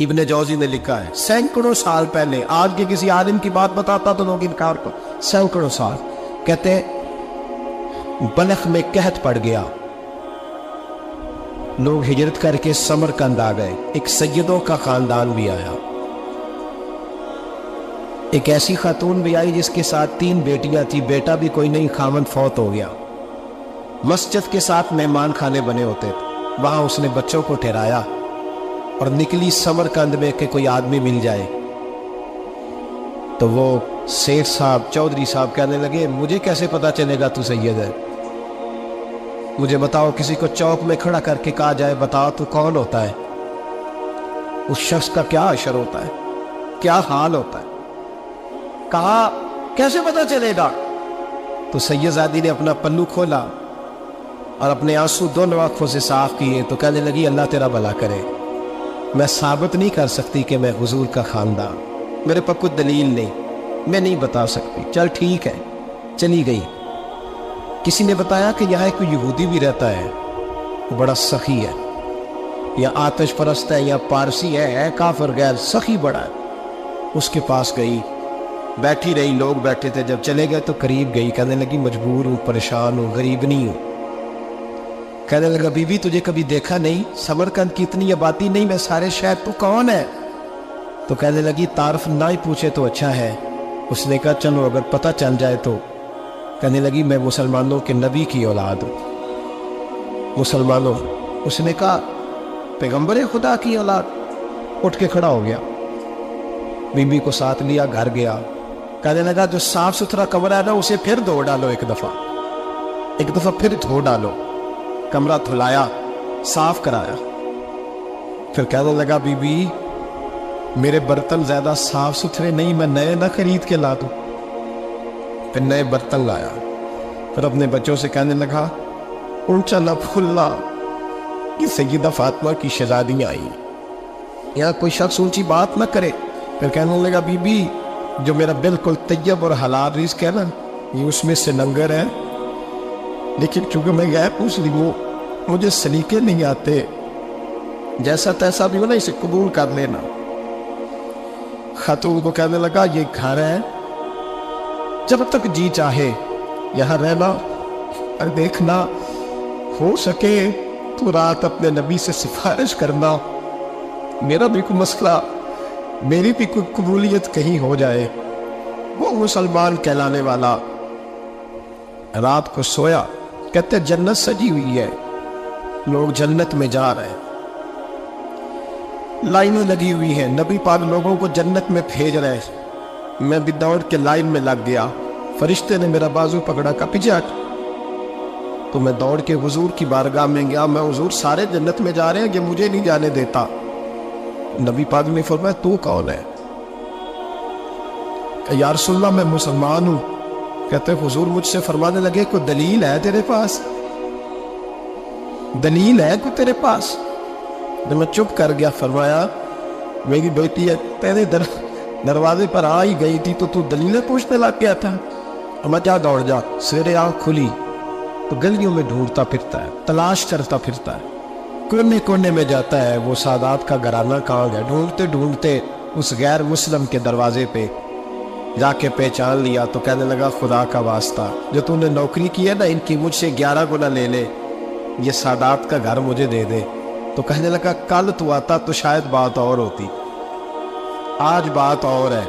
ابن جوزی نے لکھا ہے سینکڑوں سال پہلے، آج کے کسی عالم کی بات بتاتا تو لوگ انکار کر، سینکڑوں سال کہتے بلخ میں قحط پڑ گیا، لوگ ہجرت کر کے سمرقند آ گئے، ایک سیدوں کا خاندان بھی آیا، ایک ایسی خاتون بھی آئی جس کے ساتھ 3 بیٹیاں تھی، بیٹا بھی کوئی نہیں، خاوند فوت ہو گیا، مسجد کے ساتھ مہمان خانے بنے ہوتے تھے، وہاں اس نے بچوں کو ٹھہرایا اور نکلی سمرقند میں کہ کوئی آدمی مل جائے، تو وہ سیٹھ صاحب چودھری صاحب کہنے لگے مجھے کیسے پتا چلے گا تو سید ہے، مجھے بتاؤ، کسی کو چوک میں کھڑا کر کے کہا جائے بتاؤ تو کون ہوتا ہے، اس شخص کا کیا اشر ہوتا ہے، کیا حال ہوتا ہے، کہا کیسے پتا چلے گا؟ تو سید زادی نے اپنا پلو کھولا اور اپنے آنسو دونوں آنکھوں سے صاف کیے تو کہنے لگی اللہ تیرا بھلا کرے، میں ثابت نہیں کر سکتی کہ میں حضور کا خاندان، میرے پاس کوئی دلیل نہیں، میں نہیں بتا سکتی، چل ٹھیک ہے، چلی گئی۔ کسی نے بتایا کہ یہاں ایک یہودی بھی رہتا ہے، وہ بڑا سخی ہے، یا آتش پرست ہے یا پارسی ہے کافر غیر، سخی بڑا ہے، اس کے پاس گئی، بیٹھی رہی، لوگ بیٹھے تھے، جب چلے گئے تو قریب گئی، کہنے لگی مجبور ہوں، پریشان ہوں، غریب نہیں ہوں، کہنے لگا بی بی تجھے کبھی دیکھا نہیں، سمرقند کی اتنی آبادی نہیں، میں سارے شہر، تو کون ہے؟ تو کہنے لگی تعارف نہ ہی پوچھے تو اچھا ہے، اس نے کہا چلو اگر پتہ چل جائے تو، کہنے لگی میں مسلمانوں کے نبی کی اولاد ہوں، مسلمانوں، اس نے کہا پیغمبر خدا کی اولاد، اٹھ کے کھڑا ہو گیا، بی بی کو ساتھ لیا، گھر گیا، کہنے لگا جو صاف ستھرا کمرہ ہے نا اسے پھر دھو ڈالو، ایک دفعہ پھر دھو ڈالو، کمرہ دھلایا، صاف کرایا، پھر کہنے لگا بی بی میرے برتن زیادہ صاف ستھرے نہیں، میں نئے نہ خرید کے لا دوں، پھر نئے برتن لایا، پھر اپنے بچوں سے کہنے لگا اونچا نہ پھولنا کہ سیدہ فاطمہ کی شہزادیاں آئی، یہاں کوئی شخص اونچی بات نہ کرے، پھر کہنے لگا بی بی جو میرا بالکل طیب اور حلال رزق ہے نا یہ اس میں سے لنگر ہے، لیکن چونکہ میں غیب مسلم ہوں مجھے سلیقے نہیں آتے، جیسا تیسا بھی ہو نا اسے قبول کر لینا۔ خاتون کو کہنے لگا یہ گھر ہے، جب تک جی چاہے یہاں رہنا، اور دیکھنا ہو سکے تو رات اپنے نبی سے سفارش کرنا، میرا بھی کوئی مسئلہ، میری بھی کوئی قبولیت کہیں ہو جائے، وہ مسلمان کہلانے والا۔ رات کو سویا، کہتے جنت سجی ہوئی ہے، لوگ جنت میں جا رہے ہیں، لائنیں لگی ہوئی ہیں، نبی پاک لوگوں کو جنت میں بھیج رہے ہیں، میں بھی دوڑ کے لائن میں لگ گیا، فرشتے نے میرا بازو پکڑا، کا پیچھے ہٹ، تو میں دوڑ کے حضور کی بارگاہ میں گیا، میں حضور سارے جنت میں جا رہے ہیں، یہ مجھے نہیں جانے دیتا۔ نبی پاک نے فرمایا تو کون ہے؟ کہ یا رسول اللہ میں مسلمان ہوں۔ کہتے حضور مجھ سے فرمانے لگے کوئی دلیل ہے تیرے پاس؟ دلیل ہے کوئی تیرے پاس؟ جب میں چپ کر گیا فرمایا میری بیٹی تیرے دروازے پر آ ہی گئی تھی تو دلیلیں پوچھنے لگ گیا تھا، میں جا دوڑ جا، سویرے آنکھ کھلی تو گلیوں میں ڈھونڈتا پھرتا ہے، تلاش کرتا پھرتا ہے، کونے کونے میں جاتا ہے، وہ سادات کا گھرانہ کہاں گیا، ڈھونڈتے ڈھونڈتے اس غیر مسلم کے دروازے پہ جا کے پہچان لیا، تو کہنے لگا خدا کا واسطہ جو تو نے نوکری کی ہے نا ان کی مجھ سے 11 گنا لے لے، یہ سادات کا گھر مجھے دے دے۔ تو کہنے لگا کل تو آتا تو شاید بات اور ہوتی، آج بات اور ہے۔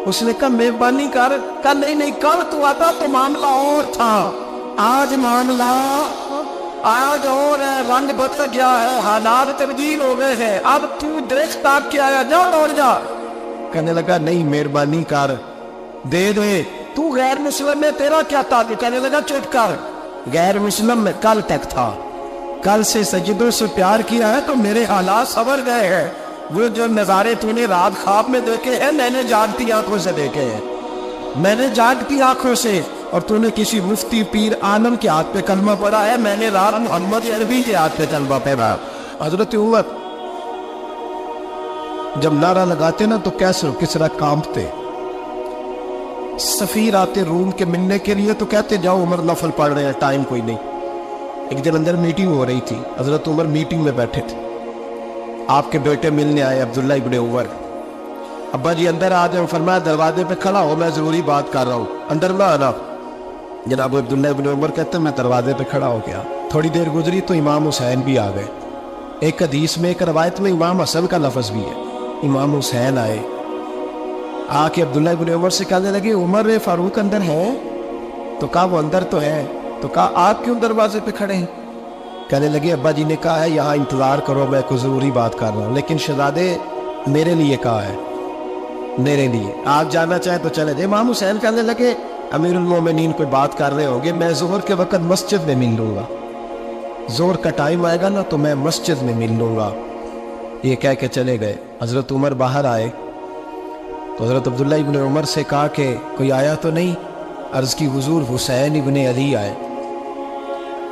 اس نے کہا مہربانی کر، کل نہیں کل تو آتا تو معاملہ اور تھا، آج معاملہ آج اور ہے، رنگ بدل گیا ہے، حالات تبدیل ہو گئے ہیں، اب تو درخت تاک کے آیا، جا دوڑ جا۔ کہنے لگا نہیں مہربانی کر دے دے، تو غیر مسلم میں تیرا کیا تعلق؟ کہنے لگا چپ کر، غیر مسلم میں کل تک تھا، کل سے سجدوں سے پیار کیا ہے تو میرے حالات سنور گئے ہیں، وہ جو نظارے تو نے رات خواب میں دیکھے ہیں میں نے جاگتی آنکھوں سے دیکھے ہیں، میں نے جاگتی آنکھوں سے، اور تو نے کسی مفتی پیر عالم کے ہاتھ پہ کلمہ پڑھا ہے، میں نے رات محمد عربی کے ہاتھ پہ کلمہ پڑھا۔ حضرت عمر جب نعرہ لگاتے نا تو کیسے کس طرح کانپتے، سفیر آتے روم کے ملنے کے لیے تو کہتے جاؤ عمر نفل پڑھ رہے ہیں، ٹائم کوئی نہیں۔ ایک دن اندر میٹنگ ہو رہی تھی، حضرت عمر میٹنگ میں بیٹھے تھے، آپ کے بیٹے ملنے آئے عبداللہ ابن عمر. ابا جی اندر آ جائیں. فرمایا دروازے پہ کھڑا ہو, میں ضروری بات کر رہا ہوں, اندر نہ آنا. جناب عبداللہ ابن عمر کہتے ہیں میں دروازے پہ کھڑا ہو گیا. تھوڑی دیر گزری تو امام حسین بھی آ گئے. ایک حدیث میں ایک روایت میں امام حسن کا لفظ بھی ہے. امام حسین آئے, آ کے عبداللہ ابن عمر سے کہنے لگے عمر فاروق اندر ہے؟ تو کہا وہ اندر تو ہے. تو کہا آپ کیوں دروازے پہ کھڑے ہیں؟ کہنے لگے ابا جی نے کہا ہے یہاں انتظار کرو, میں کوئی ضروری بات کر رہا ہوں. لیکن شہزادے میرے لیے کہا ہے, میرے لیے, آپ جانا چاہیں تو چلے جائیں. امام حسین کہنے لگے امیر المومنین کوئی بات کر رہے ہوں گے, میں ظہر کے وقت مسجد میں مل لوں گا, ظہر کا ٹائم آئے گا نا تو میں مسجد میں مل لوں گا. یہ کہہ کے چلے گئے. حضرت عمر باہر آئے تو حضرت عبداللہ ابن عمر سے کہا کہ کوئی آیا تو نہیں؟ عرض کی حضور حسین ابن علی آئے.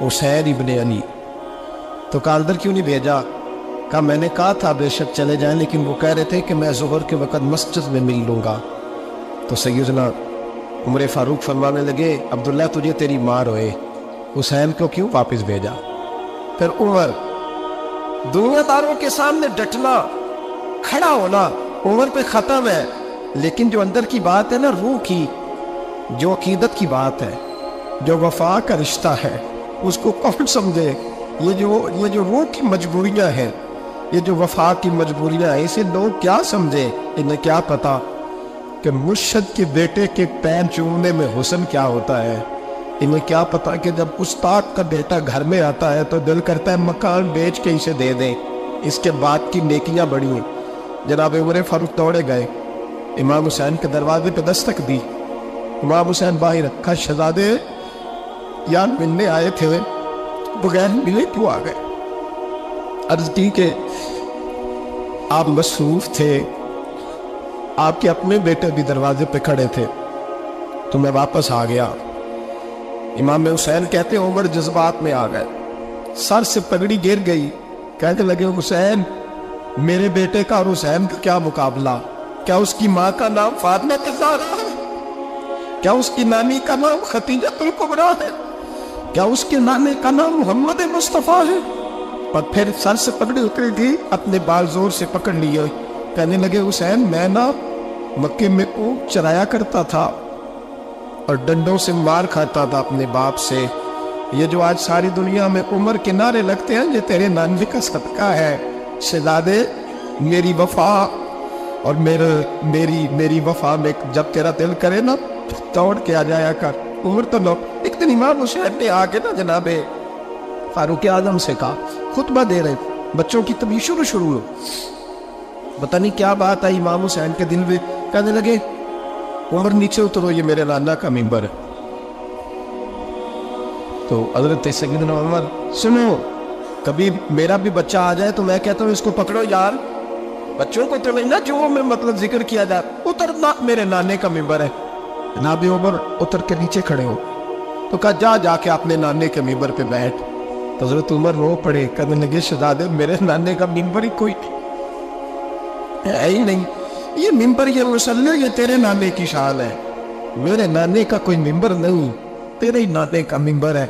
حسین ابن علی. تو کہا اندر کیوں نہیں بھیجا؟ کہا میں نے کہا تھا بے شک چلے جائیں, لیکن وہ کہہ رہے تھے کہ میں ظہر کے وقت مسجد میں مل لوں گا. تو سیدنا عمر فاروق فرمانے لگے عبداللہ تجھے تیری ماں روئے, حسین کو کیوں واپس بھیجا؟ پھر عمر دنیا داروں کے سامنے ڈٹنا, کھڑا ہونا عمر پہ ختم ہے, لیکن جو اندر کی بات ہے نا, روح کی, جو عقیدت کی بات ہے, جو وفا کا رشتہ ہے, اس کو کون سمجھے؟ یہ جو روح کی مجبوریاں ہیں, یہ جو وفا کی مجبوریاں ہیں, اسے لوگ کیا سمجھے؟ انہیں کیا پتا کہ مرشد کے بیٹے کے پیر چومنے میں حسن کیا ہوتا ہے. انہیں کیا پتا کہ جب استاد کا بیٹا گھر میں آتا ہے تو دل کرتا ہے مکان بیچ کے اسے دے دیں, اس کے بعد کی نیکیاں بڑی ہیں. جناب عمر فاروق دوڑے گئے, امام حسین کے دروازے پہ دستک دی. امام حسین باہر رکھا, شہزادے یار ملنے آئے تھے, بغیر ملے کیوں آ گئے؟ عرض کی کہ آپ مصروف تھے, آپ کے اپنے بیٹے بھی دروازے پہ کھڑے تھے, تو میں واپس آ گیا. امام حسین کہتے ہیں عمر جذبات میں آ گئے, سر سے پگڑی گر گئی. کہنے لگے حسین میرے بیٹے کا اور حسین کا کیا مقابلہ؟ کیا اس کی ماں کا نام فاطمہ الزہرا ہے؟ کیا اس کی نانی کا نام خدیجہ الکبریٰ ہے؟ کیا اس کے نانے کا نام محمد مصطفیٰ ہے؟ اور پھر سر سے پکڑی اتری تھی, اپنے بال زور سے پکڑ لیے. کہنے لگے حسین میں نا مکے میں اونٹ چرایا کرتا تھا اور ڈنڈوں سے مار کھاتا تھا اپنے باپ سے. یہ جو آج ساری دنیا میں عمر کے نعرے لگتے ہیں, یہ تیرے نانے کا صدقہ ہے. شہزادے میری وفا اور میری وفا میں جب تیرا دل کرے نا دوڑ کے آ جایا کر. عمر تو لو. ایک دن امام حسین نے آ کے نا جناب فاروق اعظم سے کہا, خطبہ دے رہے, بچوں کی تبھی شروع ہو, پتہ نہیں کیا بات آئی امام حسین کے دل میں. کہنے لگے عمر نیچے اترو, یہ میرے نانا کا ممبر ہے. تو حضرت سیدنا عمر سنو, کبھی میرا بھی بچہ آ جائے تو میں کہتا ہوں اس کو پکڑو یار, بچوں کو تو نہیں نا جو میں مطلب ذکر کیا جائے, اترنا میرے نانے کا ممبر ہے. جناب عمر اتر کے نیچے کھڑے ہو. تو کہا جا کے اپنے نانے کے ممبر پہ بیٹھ. تو حضرت عمر رو پڑے, کہنے لگے شہزادے میرے نانے کا ممبر ہی کوئی ہے ہی نہیں, یہ ممبر یہ مسلح یہ تیرے نانے کی شان ہے, میرے نانے کا کوئی ممبر نہیں, تیرے ہی نانے کا ممبر ہے.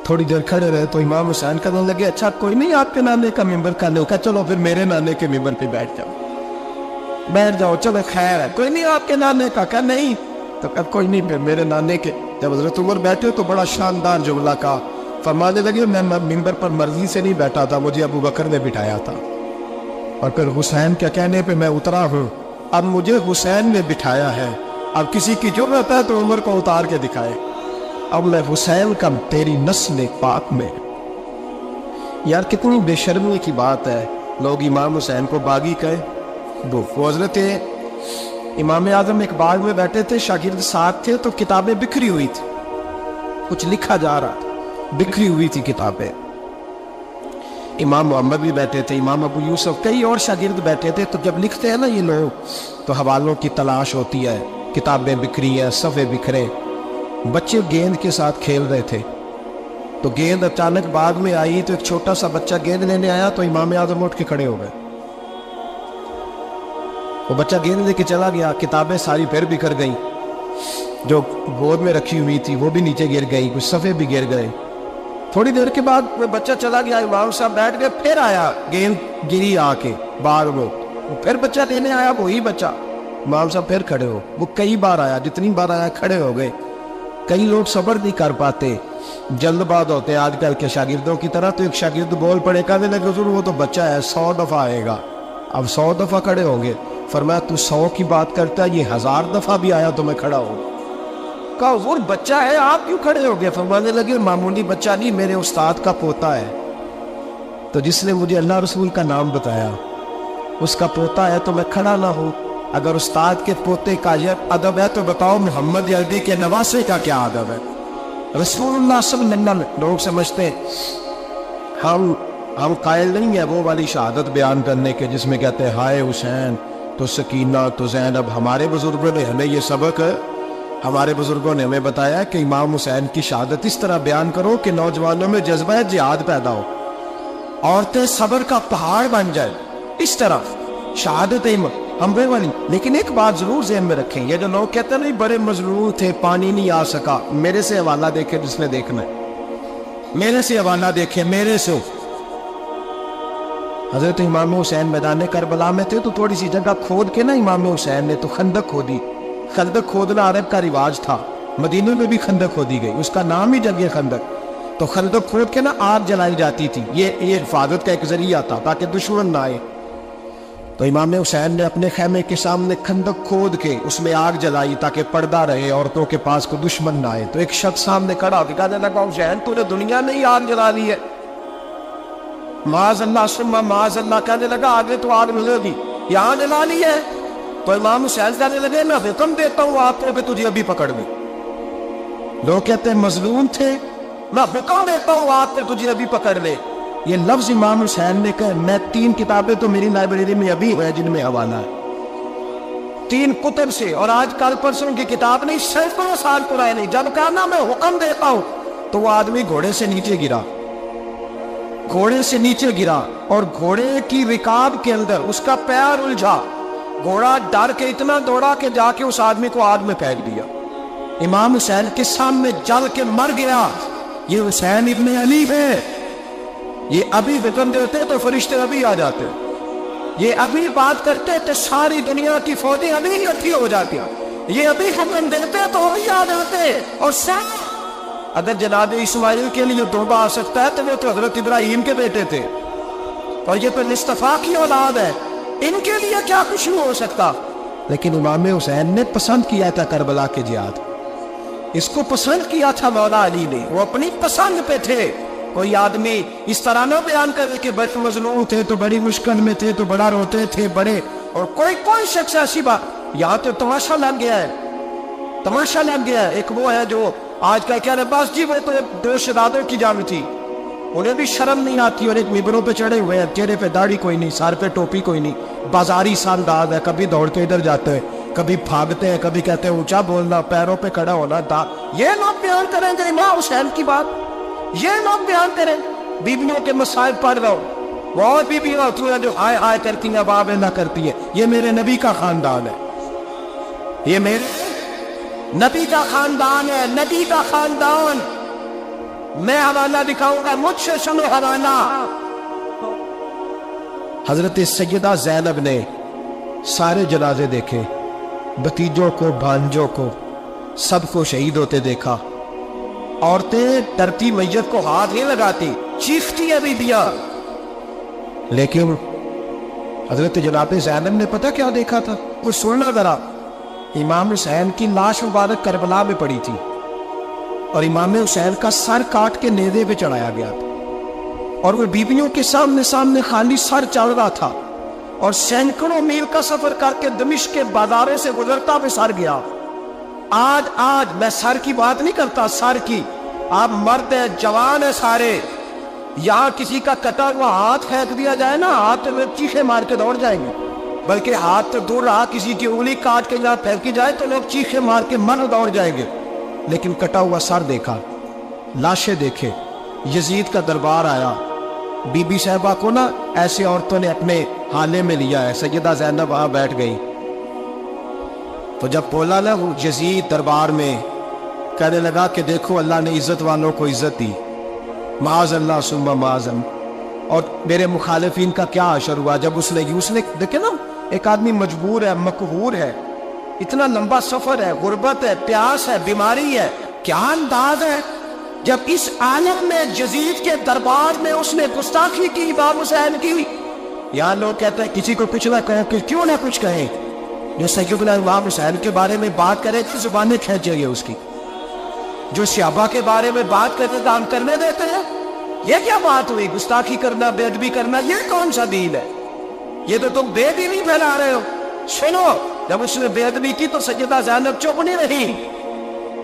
تھوڑی دیر کھڑے رہے تو امام حسین کہنے لگے اچھا کوئی نہیں آپ کے نانے کا ممبر کا لو. کہا چلو پھر میرے نانے کے ممبر پہ بیٹھ جاؤ, چلو خیر ہے, کوئی نہیں آپ کے نانے کا. کہا نہیں. تو کہا کوئی نہیں پھر میرے نانے کے. جب حضرت عمر بیٹھے تو بڑا شاندار جملہ کہا, فرمانے لگے میں ممبر پر مرضی سے نہیں بیٹھا تھا, مجھے ابو بکر نے بٹھایا تھا, اور پھر حسین کے کہنے پہ میں اترا ہوں, اب مجھے حسین نے بٹھایا ہے. اب کسی کی جرأت ہے تو عمر کو اتار کے دکھائے, اب میں حسین کا تیری نسل پاک میں. یار کتنی بے شرمی کی بات ہے, لوگ امام حسین کو باغی کہے. وہ حضرت امام اعظم ایک باغ میں بیٹھے تھے, شاگرد ساتھ تھے, تو کتابیں بکھری ہوئی تھی, کچھ لکھا جا رہا تھا, بکھری ہوئی تھی کتابیں. امام محمد بھی بیٹھے تھے, امام ابو یوسف, کئی اور شاگرد بیٹھے تھے. تو جب لکھتے ہیں نا یہ لوگ تو حوالوں کی تلاش ہوتی ہے, کتابیں بکھری ہیں, صفحے بکھرے. بچے گیند کے ساتھ کھیل رہے تھے, تو گیند اچانک باغ میں آئی, تو ایک چھوٹا سا بچہ گیند لینے آیا, تو امام اعظم اٹھ کے کھڑے ہو گئے. وہ بچہ گیند لے کے چلا گیا, کتابیں ساری پھر بکھر گئیں, جو گود میں رکھی ہوئی تھی وہ بھی نیچے گر گئی, کچھ صفحے بھی گر گئے. تھوڑی دیر کے بعد وہ بچہ چلا گیا، امام صاحب بیٹھ گئے، پھر آیا گیند گری آ کے باغ میں، پھر بچہ لینے آیا، وہی بچہ، امام صاحب پھر کھڑے ہو، وہ کئی بار آیا، جتنی بار آیا کھڑے ہو گئے۔ کئی لوگ صبر نہیں کر پاتے، جلد باز ہوتے ہیں آج کل کے شاگردوں کی طرح، تو ایک شاگرد بول پڑے، کہنے لگے حضور وہ تو بچہ ہے 100 دفعہ آئے گا، اب 100 دفعہ کھڑے ہوں گے۔ فرمایا تو 100 کی بات کرتا ہے، یہ 1000 دفعہ بھی آیا تو میں کھڑا ہوں۔ کہا حضور بچہ ہے آپ کیوں کھڑے ہو گئے؟ فرمانے لگے معمولی بچہ نہیں، میرے استاد کا پوتا ہے، تو جس نے مجھے اللہ رسول کا نام بتایا اس کا پوتا ہے تو میں کھڑا نہ ہوں۔ اگر استاد کے پوتے کا یہ ادب ہے تو بتاؤ محمد عربی کے نواسے کا کیا ادب ہے؟ رسول اللہ صلی اللہ علیہ وسلم، لوگ سمجھتے ہیں ہم قائل نہیں ہیں وہ والی شہادت بیان کرنے کے جس میں کہتے ہیں ہائے حسین تو سکینہ تو زینب۔ ہمارے بزرگوں نے ہمیں یہ سبق، ہمارے بزرگوں نے ہمیں بتایا کہ امام حسین کی شہادت اس طرح بیان کرو کہ نوجوانوں میں جذبہ جہاد پیدا ہو، عورتیں صبر کا پہاڑ بن جائے، اس طرح شہادت ہمیں والی۔ لیکن ایک بات ضرور ذہن میں رکھیں، یہ جو لوگ کہتے ہیں نہیں بڑے مظلوم تھے پانی نہیں آ سکا، میرے سے حوالہ دیکھے جس نے دیکھنا ہے، میرے سے حوالہ دیکھے، میرے سے۔ حضرت امام حسین میدان کربلا میں تھے تو تھوڑی سی جگہ کھود کے نا امام حسین نے تو خندق کھودی۔ خندق کھودنا عرب کا رواج تھا، مدینہ میں بھی خندق کھودی گئی، اس کا نام ہی جگہ خندق۔ تو خندق کھود کے نا آگ جلائی جاتی تھی، یہ حفاظت کا ایک ذریعہ تھا تاکہ دشمن نہ آئے۔ تو امام حسین نے اپنے خیمے کے سامنے خندق کھود کے اس میں آگ جلائی تاکہ پردہ رہے، عورتوں کے پاس کو دشمن نہ آئے۔ تو ایک شخص سامنے کھڑا ہو کے کہنے لگا حسین تو نے دنیا میں ہی آگ جلا لی ہے، معاذ اللہ ثم معاذ اللہ۔ کہنے لگا آگے تو آگ ملے گی، یہاں جلا لی ہے؟ تو امام حسین کہنے لگے میں حکم دیتا ہوں آپ کو کہ تجھے ابھی پکڑ لیں۔ لوگ کہتے ہیں مظلوم تھے، میں حکم دیتا ہوں آپ کو تجھے ابھی پکڑ لے۔ یہ لفظ امام حسین نے کہا، میں 3 کتابیں تو میری لائبریری میں ابھی ہیں جن میں حوالہ ہے، 3 کتب سے، اور آج کل پرسوں کی کتاب نہیں، سینکڑوں سال پرانی۔ جب کہا نا میں حکم دیتا ہوں تو وہ آدمی گھوڑے سے نیچے گرا، گھوڑے سے نیچے گرا، اور گھوڑے کی رکاب کے اندر اس کا پیر الجھا، گھوڑا ڈر کے اتنا دوڑا کہ جا کے اس آدمی کو آگ میں پھینک دیا۔ امام حسین کے سامنے جل کے مر گیا۔ یہ حسین ابن علی ہے، یہ ابھی حکم دیتے تو فرشتے ابھی آ جاتے، یہ ابھی بات کرتے تو ساری دنیا کی فوجیں ابھی اکٹھی ہو جاتی، یہ ابھی حکم دیتے تو ابھی آ جاتے۔ اور اگر جناب اسماعیل کے لیے توبہ آ سکتا ہے تو وہ تو حضرت ابراہیم کے بیٹے تھے، اور یہ پھر مصطفیٰ کی اولاد ہے، ان کے لیے کیا کچھ نہیں ہو سکتا۔ لیکن امام حسین نے پسند کیا تھا کربلا کے جہاد، اس کو پسند کیا تھا مولا علی نے، وہ اپنی پسند پہ تھے۔ کوئی آدمی اس طرح نہ بیان کرے کہ بڑے مظلوم تھے تو بڑی مشکل میں تھے تو بڑا روتے تھے بڑے، اور کوئی شخص ایسی بات، یہاں تو تماشا لگ گیا ہے، تماشا لگ گیا ہے۔ ایک وہ ہے جو آج کا کہہ رہے بس جی وہ تو دو شہادت کی جنگ تھی، انہیں بھی شرم نہیں آتی، اور ایک ممبروں پہ چڑھے ہوئے ہیں، چہرے پہ داڑھی کوئی نہیں، سر پہ ٹوپی کوئی نہیں، بازاری سا انداز ہے، کبھی دوڑ کے ادھر جاتے ہیں، کبھی بھاگتے ہیں، کبھی کہتے ہیں اونچا بولنا، پیروں پہ کھڑا ہونا، یہ لوگ بیان کریں گے امام حسین کی بات، یہ لوگ بیان کریں۔ بیویوں کے مسائل پڑھ رہا ہوں، بہت بیویاں ہوتی ہیں جو ہائے ہائے کرتی ہیں، باب نہ کرتی ہیں، یہ میرے نبی کا خاندان ہے، یہ میرے نبی کا خاندان ہے، نبی کا خاندان۔ میں حوالہ دکھاؤں گا، مجھ سے سنو حوالہ۔ حضرت سیدہ زینب نے سارے جنازے دیکھے، بھتیجوں کو، بھانجوں کو، سب کو شہید ہوتے دیکھا۔ عورتیں ڈرتی میت کو ہاتھ نہیں لگاتی، چیختی ہے بیبیاں، لیکن حضرت جناب زینب نے پتہ کیا دیکھا تھا؟ وہ سننا ذرا۔ امام حسین کی لاش مبارک کربلا میں پڑی تھی، اور امام حسین کا سر کاٹ کے نیزے پہ چڑھایا گیا تھا، اور وہ بیویوں کے سامنے خالی سر چل رہا تھا، اور سینکڑوں میل کا سفر کر کے دمشق کے بازاروں سے گزرتا ہوئے سر گیا۔ آج میں سر کی بات نہیں کرتا، سر کی، آپ مرد ہیں، جوان ہیں سارے، یہاں کسی کا کٹا ہوا ہاتھ پھینک دیا جائے نا، ہاتھ میں چیخے مار کے دوڑ جائیں گے، بلکہ ہاتھ تو دور رہا، کسی کی انگلی کاٹ کے یہاں پھینکی جائے تو لوگ چیخے مار کے مر دوڑ جائیں گے۔ لیکن کٹا ہوا سر دیکھا، لاشیں دیکھے، یزید کا دربار آیا، بی بی صاحبہ کو نا ایسے عورتوں نے اپنے حالے میں لیا ہے، سیدہ زینب وہاں بیٹھ گئی، تو جب بولا نا وہ یزید دربار میں، کہنے لگا کہ دیکھو اللہ نے عزت والوں کو عزت دی، معاذ اللہ ثم معاذ اللہ۔ اور میرے مخالفین کا کیا حشر ہوا جب اس نے دیکھے نا، ایک آدمی مجبور ہے، مقہور ہے، اتنا لمبا سفر ہے، غربت ہے، پیاس ہے، بیماری ہے، کیا انداز ہے جب اس عالم میں یزید کے دربار میں اس نے گستاخی کی امام حسین کی۔ یہاں لوگ کہتے ہیں کسی کو کچھ نہ کہیں کہ کیوں نہ کچھ کہیں، جو سیدنا امام حسین کے بارے میں بات کرے تو زبانیں کھینچے گے اس کی، جو صحابہ کے بارے میں بات کرتے تو ہم کرنے دیتے ہیں۔ یہ کیا بات ہوئی؟ گستاخی کرنا، بے ادبی کرنا، یہ کون سا دین ہے؟ یہ تو تم بے دینی پھیلا رہے ہو۔ سنو، جب اس نے بے ادبی کی تو سیدہ زینب چپ نہیں رہی،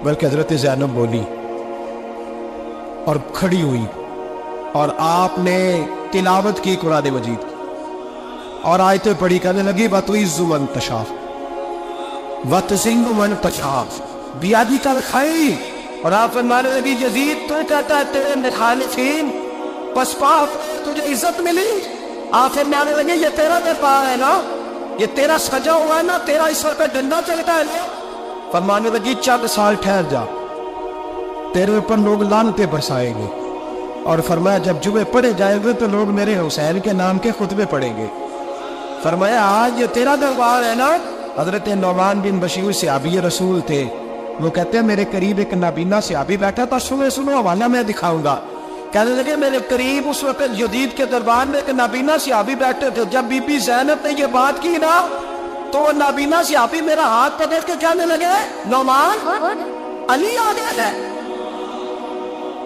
بلکہ حضرت زینب بولی اور کھڑی ہوئی، اور آپ نے تلاوت کی قرآن مجید کی اور آیتیں پڑھی، کہنے لگی وَتُعِزُّ مَن تَشَاءُ وَتُذِلُّ مَن تَشَاءُ بِیَدِکَ الْخَیرُ۔ اور آپ فرمانے لگی یزید تو کہتا ہے تیرے مخالفین پسپا تجھے عزت ملی، آپ فرمانے لگے یہ تیرا دفاع ہے نا، یہ تیرا سجا ہوا ہے نا، تیرا اس پر ڈنڈا چلتا ہے نا۔ فرمانے لگی چند سال ٹھہر جا، تیرے اوپر لوگ لعنتیں برسائیں گے، اور فرمایا جب جمعے پڑھے جائیں گے تو لوگ میرے حسین کے نام کے خطبے پڑھیں گے۔ فرمایا آج یہ تیرا دربار ہے نا۔ حضرت نعمان بن بشیر صحابی رسول تھے، وہ کہتے ہیں میرے قریب ایک نابینا صحابی بیٹھا تھا، سنو حوالہ میں دکھاؤں گا۔ کہنے لگے میرے قریب اس وقت یزید کے دربار میں ایک نابینا صحابی بیٹھے تھے، جب بی بی زینب نے یہ بات کی نا تو وہ نابینا صحابی میرا ہاتھ پکڑ کے کہنے لگے نعمان علی آ گیا ہے،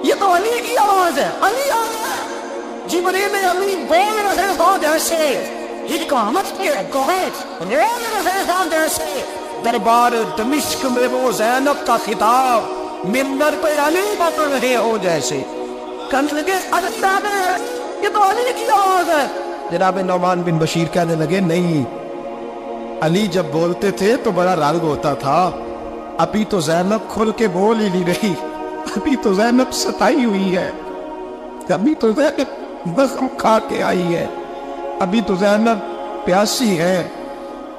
یہ تو علی کی آواز ہے، علی آ گیا ہے۔ جبریل علی بول رہے ہو جیسے حکامت کے گوہت رول رہے ہو جیسے دربار دمشق میں وہ زینب کا خطاب منبر پہ علی بول رہے ہو جیسے، کہنے لگے اللہ یہ تو علی کی آواز ہے۔ جناب نعمان بن بشیر کہنے لگے نہیں، علی جب بولتے تھے تو بڑا رنگ ہوتا تھا، ابھی تو زینب کھل کے بول ہی نہیں رہی، ابھی تو زینب ستائی ہوئی ہے، ابھی تو زینب زخم کھا کے آئی ہے، ابھی تو زینب پیاسی ہے۔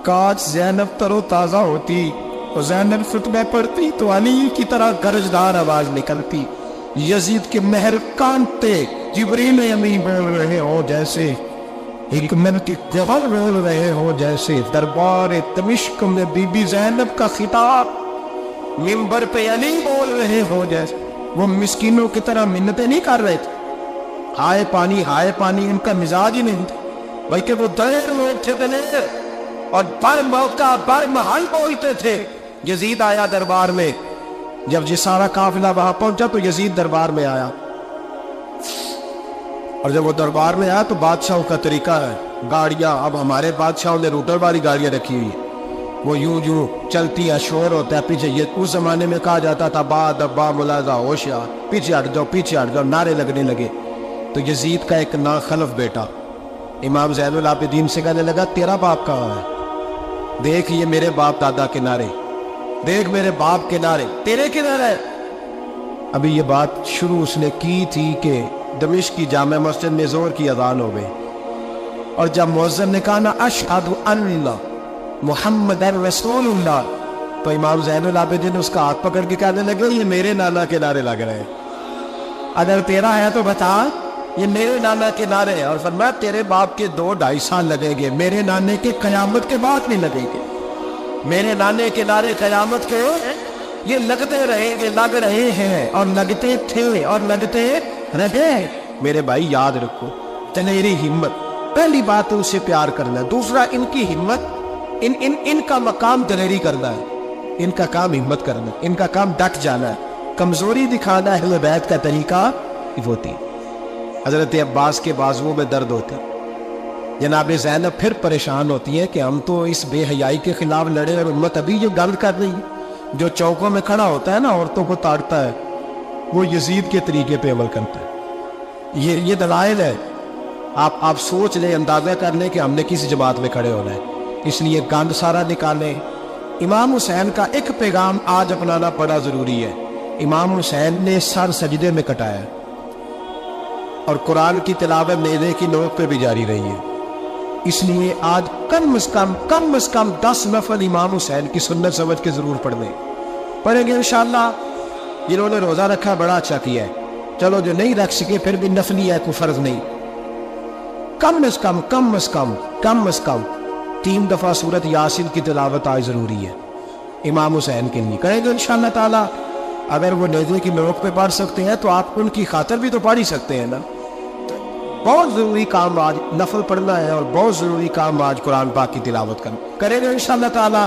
کاش زینب تر و تازہ ہوتی اور زینب خطبہ پڑھتی تو علی کی طرح گرجدار آواز نکلتی، یزید کے مہر کانتے جبریل امین بول رہے ہو جیسے، حکمت کے جبل بول رہے ہو جیسے، دربار دمشق میں بی بی زینب کا خطاب منبر پہ علی بول رہے ہو جیسے۔ وہ مسکینوں کی طرح منتیں نہیں کر رہے تھے، ہائے پانی ان کا مزاج ہی نہیں تھا، بلکہ وہ دلیر لوگ تھے اور بر موقع بر محل بولتے تھے۔ یزید آیا دربار میں، جب یہ سارا قافلہ وہاں پہنچا تو یزید دربار میں آیا، اور جب وہ دربار میں آیا تو بادشاہوں کا طریقہ ہے، گاڑیاں اب ہمارے بادشاہوں نے روٹر والی گاڑیاں رکھی ہوئی ہیں، وہ یوں چلتی ہے، شور ہوتا ہے پیچھے۔ یہ اس زمانے میں کہا جاتا تھا با دبا ملازہ ہوشیار، پیچھے ہٹ جاؤ، نعرے لگنے لگے۔ تو یزید کا ایک ناخلف بیٹا امام زین العابدین سے کہنے لگا تیرا باپ کہاں ہے؟ دیکھ یہ میرے باپ دادا کے نعرے، دیکھ میرے باپ کے نعرے، تیرے کدھر ہے؟ ابھی یہ بات شروع اس نے کی تھی کہ دمشق کی جامع مسجد میں زور کی اذان ہو گئی، اور جب مؤذن نے کہا نا اشہد ان محمد رسول اللہ، تو امام زین العابدین اس کا ہاتھ پکڑ کے کہنے لگے یہ میرے نانا کے نعرے لگ رہے ہیں، اگر تیرا ہے تو بتا، یہ میرے نانا کے نعرے ہیں۔ اور فرمایا تیرے باپ کے 2-2.5 سال لگیں گے، میرے نانے کے قیامت کے بعد نہیں لگیں گے، میرے نانے کے نعرے قیامت کے یہ لگتے رہیں گے، لگ رہے ہیں اور لگتے تھے اور لگتے رہے۔ میرے بھائی یاد رکھو تیری ہمت، پہلی بات اسے پیار کرنا ہے، دوسرا ان کی ہمت، ان کا مقام دلیری کرنا ہے، ان کا کام ہمت کرنا ہے، ان کا کام ڈٹ جانا ہے، کمزوری دکھانا اہل بیت کا طریقہ ہوتی ہے۔ حضرت عباس کے بازوؤں میں درد ہوتے، جناب زینب پھر پریشان ہوتی ہے کہ ہم تو اس بے حیائی کے خلاف لڑے اور امت ابھی جو گرد کر رہی ہے، جو چوکوں میں کھڑا ہوتا ہے نا عورتوں کو تاڑتا ہے، وہ یزید کے طریقے پہ عمل کرتا ہے۔ یہ دلائل ہے، آپ سوچ لیں، اندازہ کر لیں کہ ہم نے کس جماعت میں کھڑے ہونا ہے، اس لیے گند سارا نکالیں۔ امام حسین کا ایک پیغام آج اپنانا بڑا ضروری ہے، امام حسین نے سر سجدے میں کٹایا اور قرآن کی تلاوت نیزے کی نوک پہ بھی جاری رہی ہے، اس لیے آج کم از کم 10 نفل امام حسین کی سنت سمجھ کے ضرور پڑھیں گے انشاءاللہ۔ جنہوں نے روزہ رکھا بڑا اچھا کیا ہے، چلو جو نہیں رکھ سکے پھر بھی نفلی ہے، کوئی فرض نہیں، کم از کم 3 دفعہ سورت یاسین کی تلاوت آج ضروری ہے امام حسین کے لیے. کریں گے انشاءاللہ تعالی. اگر وہ نیزے کی نوک پہ پڑھ سکتے ہیں تو آپ ان کی خاطر بھی تو پڑھ ہی سکتے ہیں نا. بہت ضروری کام آج نفل پڑھنا ہے، اور بہت ضروری کام آج قرآن پاک کی تلاوت کرنا. کریں گے انشاءاللہ تعالی.